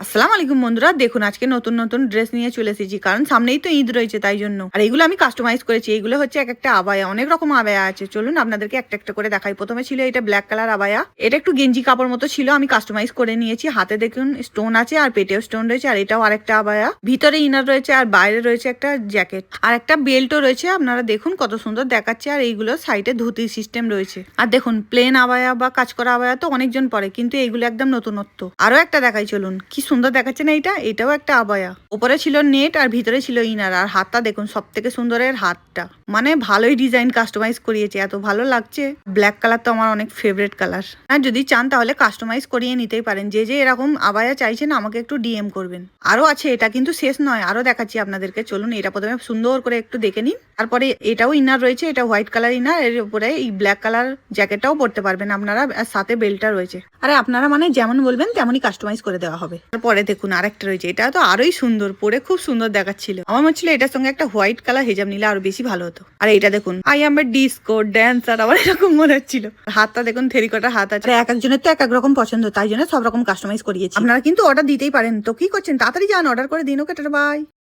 আসসালামু আলাইকুম বন্ধুরা, দেখুন আজকে নতুন নতুন ড্রেস নিয়ে চলে এসেছি কারণ সামনেই তো ঈদ রয়েছে তাই জন্য। আর এগুলো আমি কাস্টমাইজ করেছি। এগুলো হচ্ছে এক একটা আবায়া, অনেক রকম আবায়া আছে। চলুন আপনাদেরকে একটা একটা করে দেখাই। প্রথমে ছিল এটা ব্ল্যাক কালার আবায়া, এটা একটু গেঞ্জি কাপড় মতো ছিল, আমি কাস্টমাইজ করে নিয়েছি। হাতে দেখুন স্টোন আছে আর পেটেও স্টোন রয়েছে। আর এটাও আরেকটা আবায়া, ভিতরে ইনার রয়েছে আর বাইরে রয়েছে একটা জ্যাকেট আর একটা বেল্টও রয়েছে। আপনারা দেখুন কত সুন্দর দেখাচ্ছে। আর এইগুলো সাইডে ধুতি সিস্টেম রয়েছে। আর দেখুন প্লেন আবায়া বা কাজ করা আবায়া তো অনেকজন পরে, কিন্তু এইগুলো একদম নতুনত্ব। আরো একটা দেখাই চলুন, কি সুন্দর দেখাচ্ছে না এটা। এটাও একটা আবায়া, উপরে ছিল নেট আর ভিতরে ছিল ইনার। আর হাতটা দেখুন, সব থেকে সুন্দরের হাতটা, মানে ভালোই ডিজাইন কাস্টমাইজ করিয়েছে, এত ভালো লাগছে। ব্ল্যাক কালার তো আমার অনেক ফেভারিট কালার। আর যদি চান তাহলে কাস্টমাইজ করিয়ে নিতেই পারেন। যে যে এরকম আবায়া চাইছেন আমাকে একটু ডিএম করবেন। আরো আছে, এটা কিন্তু শেষ নয়, আরো দেখাচ্ছি আপনাদেরকে। চলুন এটা প্রথমে সুন্দর করে একটু দেখে নিন। তারপরে এটাও ইনার রয়েছে, এটা হোয়াইট কালার ইনার, এর উপরে এই ব্ল্যাক কালার জ্যাকেটটাও পরতে পারবেন আপনারা, আর সাথে বেল্টটা রয়েছে। আরে আপনারা মানে যেমন বলবেন তেমনই কাস্টমাইজ করে দেওয়া হবে। তারপরে দেখুন আরেকটা রয়েছে, এটা তো আরোই সুন্দর, পরে খুব সুন্দর দেখাচ্ছিল। আমার মনে হচ্ছিল এটার সঙ্গে একটা হোয়াইট কালার হিজাব নিলে আরো বেশি ভালো হতো। আর এটা দেখুন, I M A disco dancer, আমার এরকম মনে হচ্ছিল। হাতটা দেখুন, থেরিকটার হাত আছে। এক একজনের তো এক এক রকম পছন্দ, তাই জন্য সব রকম কাস্টমাইজ করিয়েছি। আপনারা কিন্তু অর্ডার দিতেই পারেন। তো কি করছেন, তাড়াতাড়ি যান, অর্ডার করে দিন। ওকে, টাটা, বাই।